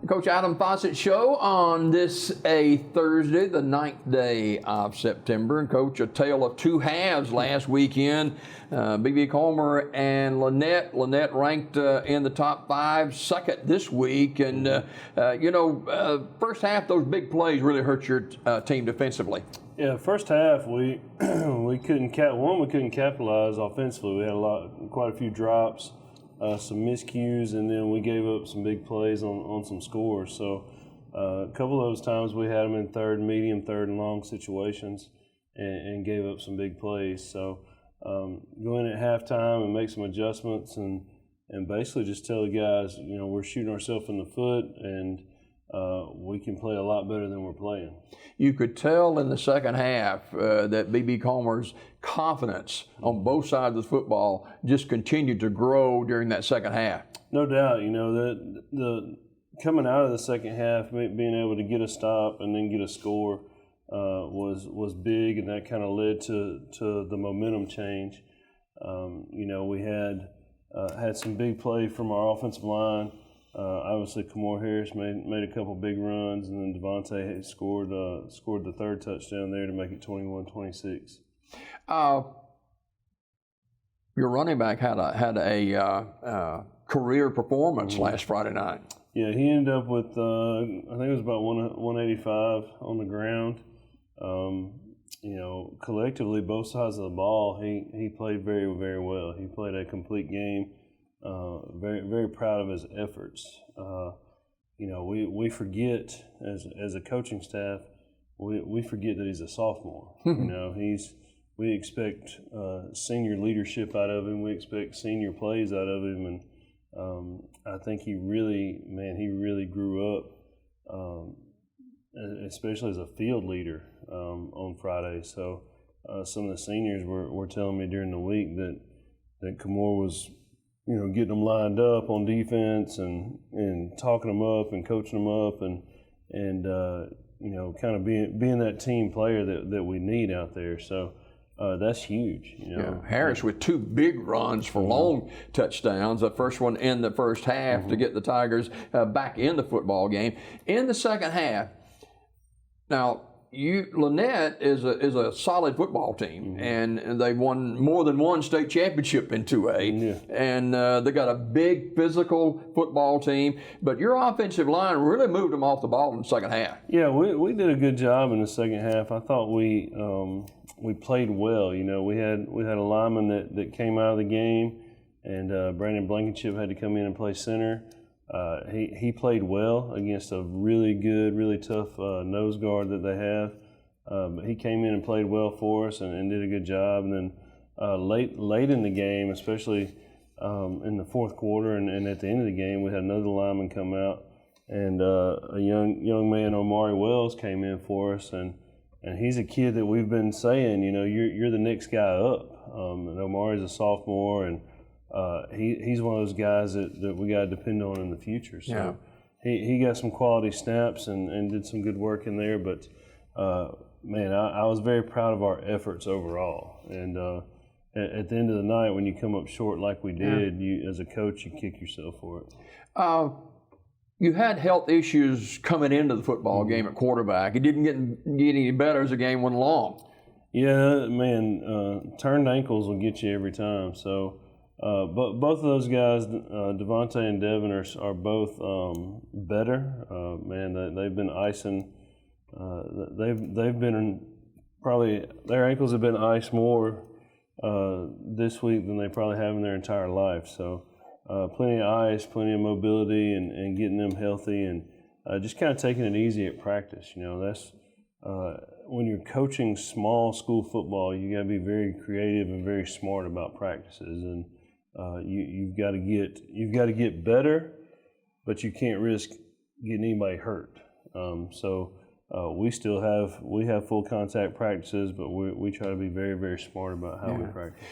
Coach Adam Fossett Show on this Thursday, the 9th day of September. And Coach, a tale of two halves last weekend. B.B. Comer and Lynette. Lynette ranked in the top 5, second this week. And, first half, those big plays really hurt your team defensively. Yeah, first half we couldn't capitalize offensively. We had quite a few drops. Some miscues, and then we gave up some big plays on some scores. So a couple of those times we had them in third and medium, third and long situations and gave up some big plays. So go in at halftime and make some adjustments and basically just tell the guys, we're shooting ourselves in the foot and we can play a lot better than we're playing. You could tell in the second half that B.B. Comer's confidence on both sides of the football just continued to grow during that second half. No doubt, the coming out of the second half, being able to get a stop and then get a score was big, and that kind of led to the momentum change. We had some big play from our offensive line. Obviously, Kamor Harris made a couple big runs, and then Devontae scored the third touchdown there to make it 21-26. Your running back had a career performance last Friday night. Yeah, he ended up with I think it was about 185 on the ground. Collectively, both sides of the ball, he played very, very well. He played a complete game. Very, very proud of his efforts. We forget as a coaching staff, we forget that he's a sophomore. We expect senior leadership out of him. We expect senior plays out of him, and I think he really grew up, especially as a field leader on Friday. So some of the seniors were telling me during the week that Kamor was getting them lined up on defense and talking them up and coaching them up and kind of being that team player that we need out there. So that's huge. Harris with 2 big runs for long touchdowns. The first one in the first half to get the Tigers back in the football game. In the second half, now, Lynette is a solid football team, and they've won more than one state championship in 2A, and they got a big physical football team. But your offensive line really moved them off the ball in the second half. Yeah, we did a good job in the second half. I thought we played well. We had a lineman that came out of the game, and Brandon Blankenship had to come in and play center. He played well against a really good, really tough nose guard that they have. He came in and played well for us and did a good job. And then late in the game, especially in the fourth quarter and at the end of the game, we had another lineman come out, and a young man, Omari Wells, came in for us. And he's a kid that we've been saying, you're the next guy up. And Omari's a sophomore, and he's one of those guys that we got to depend on in the future. So he got some quality snaps and did some good work in there. But, I was very proud of our efforts overall. And at the end of the night, when you come up short like we did, you as a coach, you kick yourself for it. You had health issues coming into the football game at quarterback. It didn't get any better as the game went along. Yeah, turned ankles will get you every time. So. But both of those guys, Devontae and Devin, are both better. They've been icing. They've been probably their ankles have been iced more this week than they probably have in their entire life. So plenty of ice, plenty of mobility, and getting them healthy, and just kind of taking it easy at practice. That's when you're coaching small school football, you got to be very creative and very smart about practices, and you've got to get better, but you can't risk getting anybody hurt. We have full contact practices, but we try to be very, very smart about how we practice.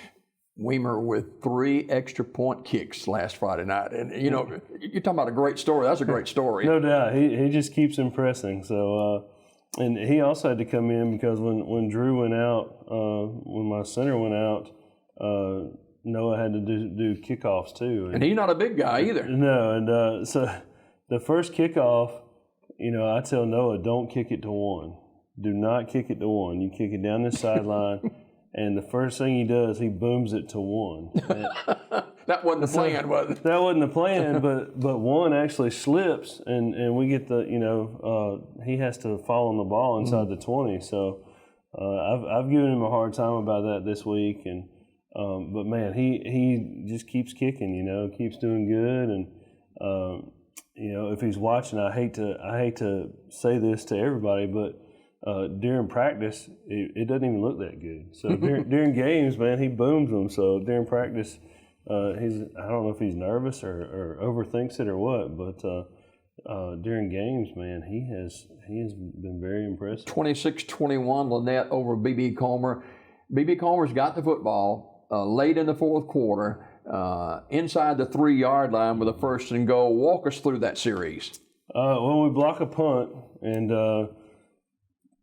Weimer with 3 extra point kicks last Friday night, and you're talking about a great story. That's a great story. No doubt, he just keeps impressing. So. And he also had to come in because when Drew went out, when my center went out, Noah had to do kickoffs too. And he's not a big guy either. No, and so the first kickoff, I tell Noah, don't kick it to one. Do not kick it to one. You kick it down this sideline, and the first thing he does, he booms it to one. That wasn't the plan, was it? That wasn't the plan, but one actually slips, and we get the, he has to fall on the ball inside the 20. So I've given him a hard time about that this week, and but man, he just keeps kicking, keeps doing good, and if he's watching, I hate to say this to everybody, but during practice, it doesn't even look that good. So during games, man, he booms them. So during practice, I don't know if he's nervous or overthinks it or what, but during games, man, he has been very impressive. 26-21 Lynette over B.B. Comer. B.B. Comer's got the football late in the fourth quarter, inside the 3-yard line with a 1st and goal. Walk us through that series. Well, we block a punt, and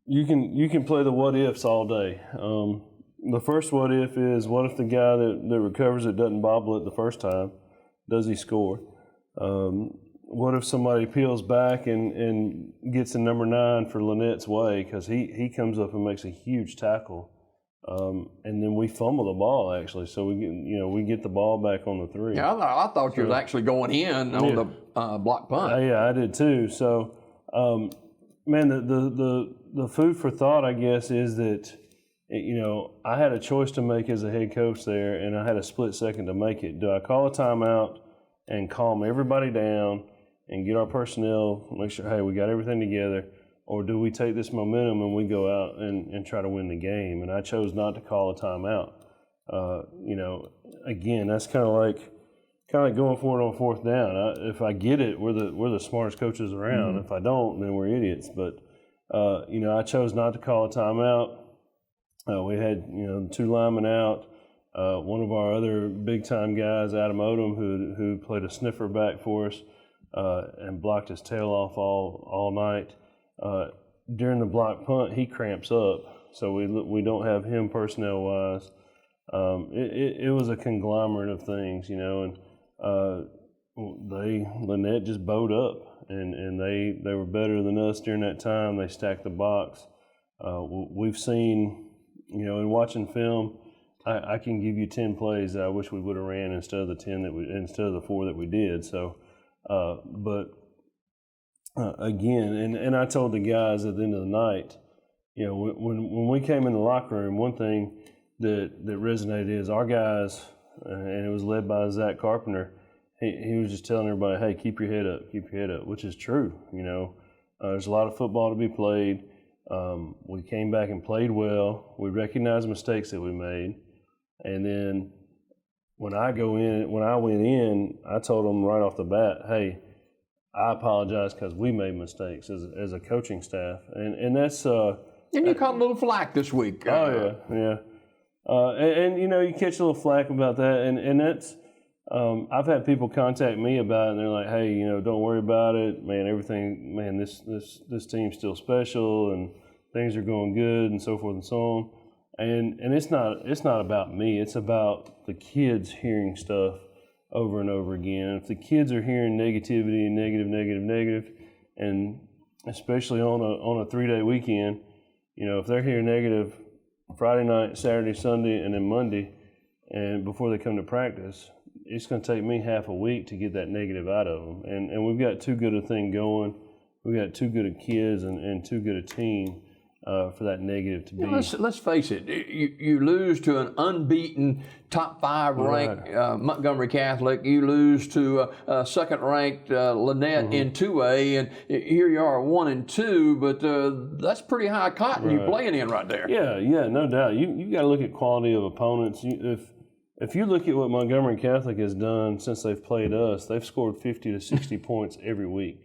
you can play the what ifs all day. The first what if is, what if the guy that recovers it doesn't bobble it the first time? Does he score? What if somebody peels back and gets a number 9 for Lynette's way, because he comes up and makes a huge tackle, and then we fumble the ball actually, so we get the ball back on the 3. Yeah, I thought you was actually going in on the block punt. Yeah, I did too. So, man, the food for thought, I guess, is that I had a choice to make as a head coach there, and I had a split second to make it. Do I call a timeout and calm everybody down and get our personnel, make sure, hey, we got everything together, or do we take this momentum and we go out and try to win the game? And I chose not to call a timeout. Again, that's kind of like going for it on 4th down. If I get it, we're the smartest coaches around. If I don't, then we're idiots. But I chose not to call a timeout. We had 2 linemen out. One of our other big time guys, Adam Odom, who played a sniffer back for us and blocked his tail off all night. During the block punt, he cramps up, so we don't have him personnel wise. It was a conglomerate of things, and Lynette just bowed up, and they were better than us during that time. They stacked the box. We've seen, in watching film, I can give you 10 plays that I wish we would have ran instead of the 4 that we did. So, again, and I told the guys at the end of the night, when we came in the locker room, one thing that resonated is our guys, and it was led by Zach Carpenter. He was just telling everybody, hey, keep your head up, which is true. There's a lot of football to be played. We came back and played well. We recognized mistakes that we made. And then when I went in, I told them right off the bat, hey, I apologize because we made mistakes as a coaching staff. And that's and you caught a little flack this week. Oh, yeah. And you catch a little flack about that. And that's I've had people contact me about it, and they're like, hey, don't worry about it. Man, this team's still special, and things are going good, and so forth and so on. And it's not about me. It's about the kids hearing stuff over and over again. If the kids are hearing negativity and negative, and especially on a 3-day weekend, if they're hearing negative Friday night, Saturday, Sunday, and then Monday, and before they come to practice, it's going to take me half a week to get that negative out of them. And we've got too good a thing going. We've got too good of kids and too good a team for that negative to be. Let's face it. You lose to an unbeaten top 5 ranked Montgomery Catholic. You lose to a second ranked Lynette in 2A, and here you are 1-2. But that's pretty high cotton you're playing in right there. Yeah, no doubt. You got to look at quality of opponents. If you look at what Montgomery Catholic has done since they've played us, they've scored 50 to 60 points every week.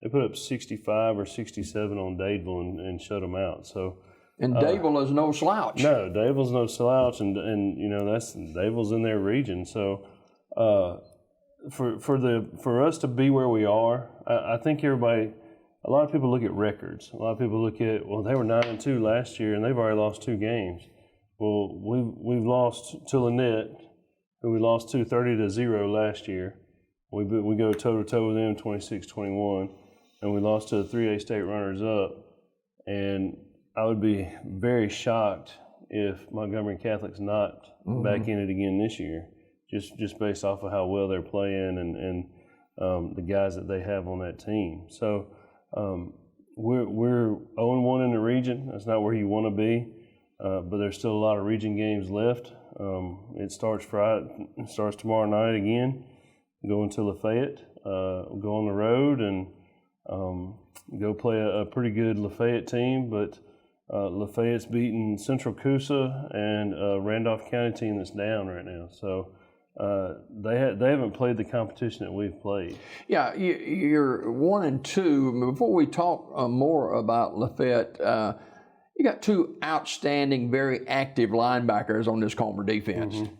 They put up 65 or 67 on Dadeville and shut them out. So, and Dadeville is no slouch. No, Dadeville's no slouch, and that's Dadeville's in their region. So, for us to be where we are, I think everybody. A lot of people look at records. A lot of people look at, well, they were 9-2 last year, and they've already lost 2 games. Well, we've lost to Lynette, who we lost to 30-0 last year. We go toe-to-toe with them 26-21, and we lost to the 3A state runners-up. And I would be very shocked if Montgomery Catholic's not back in it again this year, just based off of how well they're playing and the guys that they have on that team. So we're 0-1 in the region. That's not where you want to be, but there's still a lot of region games left. It starts tomorrow night again. Going to Lafayette, go on the road and go play a pretty good Lafayette team, but Lafayette's beating Central Coosa and a Randolph County team that's down right now. So they haven't played the competition that we've played. Yeah, you're 1-2. Before we talk more about Lafayette, you got two outstanding, very active linebackers on this Comer defense. Mm-hmm.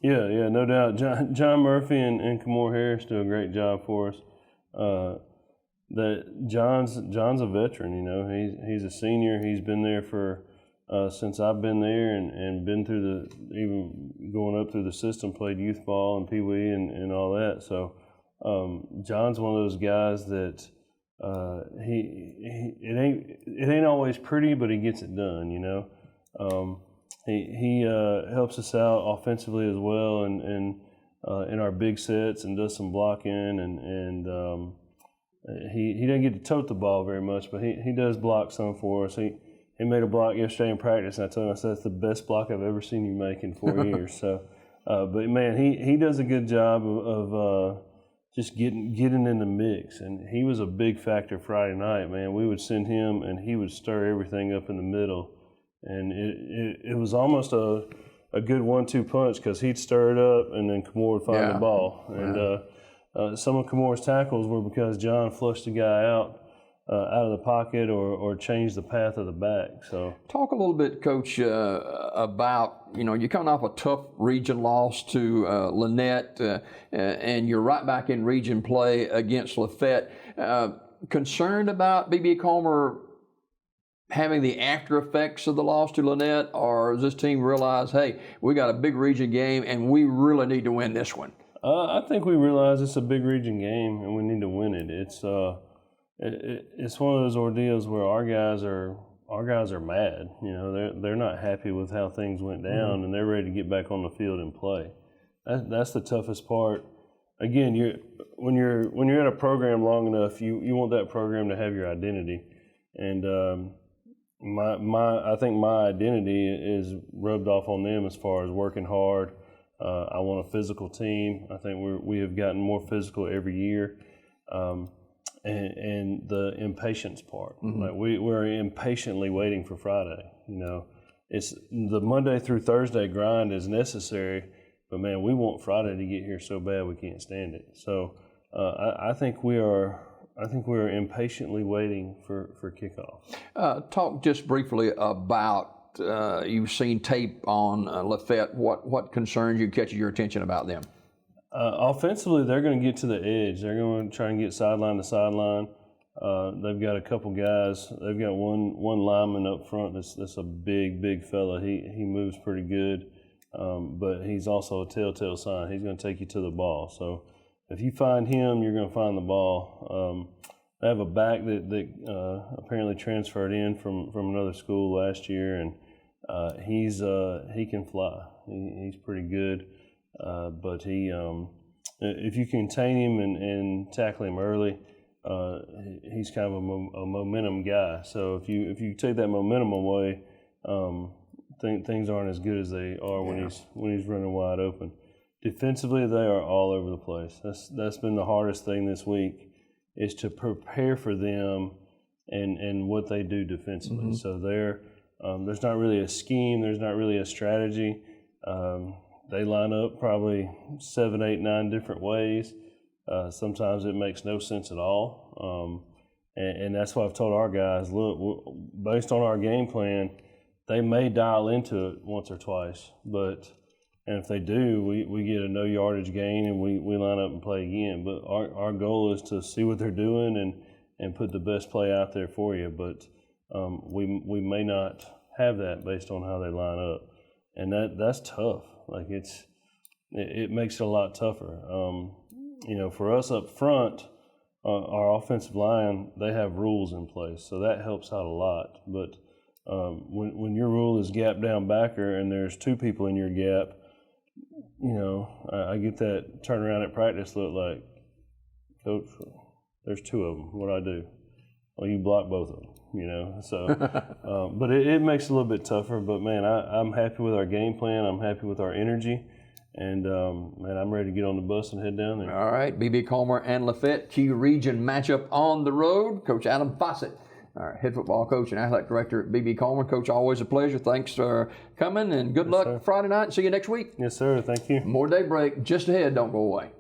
Yeah, no doubt. John Murphy and Kamor Harris do a great job for us. John's a veteran. You know, he's a senior. He's been there for since I've been there, and been through even going up through the system. Played youth ball and Pee Wee and all that. So John's one of those guys that it ain't always pretty, but he gets it done. You know. He helps us out offensively as well, and in our big sets, and does some blocking, and he doesn't get to tote the ball very much, but he does block some for us. He made a block yesterday in practice, and I told him, I said, that's the best block I've ever seen you make in 4 years. So, but man, he does a good job of just getting in the mix, and he was a big factor Friday night. Man, we would send him, and he would stir everything up in the middle. And it was almost a good 1-2 punch, because he'd stir it up and then Kamor would find the ball. And some of Kamor's tackles were because John flushed the guy out of the pocket or changed the path of the back. So talk a little bit, Coach, about, you know, you're coming off a tough region loss to Lynette, and you're right back in region play against Lafayette. Concerned about BB Comer having the after effects of the loss to Lynette, or does this team realize, hey, we got a big region game and we really need to win this one? I think we realize it's a big region game and we need to win it. It's one of those ordeals where our guys are mad. You know, they're not happy with how things went down, and they're ready to get back on the field and play. That's the toughest part. Again, when you're at a program long enough, you want that program to have your identity, and I think my identity is rubbed off on them as far as working hard. I want a physical team. I think we have gotten more physical every year, and the impatience part. Like we're impatiently waiting for Friday. You know, it's the Monday through Thursday grind is necessary, but man, we want Friday to get here so bad we can't stand it. So I think we are impatiently waiting for kickoff. Talk just briefly about, you've seen tape on Lafayette. What concerns you, catches your attention about them? Offensively, they're going to get to the edge. They're going to try and get sideline to sideline. They've got a couple guys. They've got one lineman up front that's a big fella. He moves pretty good, but he's also a telltale sign. He's going to take you to the ball. So if you find him, you're going to find the ball. They have a back that apparently transferred in from another school last year, and he can fly. He's pretty good, but if you contain him and tackle him early, he's kind of a momentum guy. So if you take that momentum away, things aren't as good as they are when he's running wide open. Defensively, they are all over the place. That's been the hardest thing this week, is to prepare for them and what they do defensively. So there's not really a scheme. There's not really a strategy. They line up probably 7, 8, 9 different ways. Sometimes it makes no sense at all. And that's why I've told our guys, look, based on our game plan, they may dial into it once or twice, and if they do, we get a no yardage gain and we line up and play again. But our goal is to see what they're doing and put the best play out there for you. But we may not have that based on how they line up, and that's tough. Like it makes it a lot tougher. for us up front, our offensive line, they have rules in place, so that helps out a lot. But when your rule is gap down backer and there's two people in your gap, I get that turn around at practice look like, Coach, there's two of them. What do I do? Well, you block both of them, So, but it makes it a little bit tougher. But, man, I'm happy with our game plan. I'm happy with our energy. And, man, I'm ready to get on the bus and head down there. All right, B.B. Comer and Lafayette, Q Region matchup on the road. Coach Adam Fossett, our head football coach and athletic director at B.B. Comer. Coach, always a pleasure. Thanks for coming, and good luck sir. Friday night. See you next week. Yes, sir. Thank you. More Daybreak just ahead. Don't go away.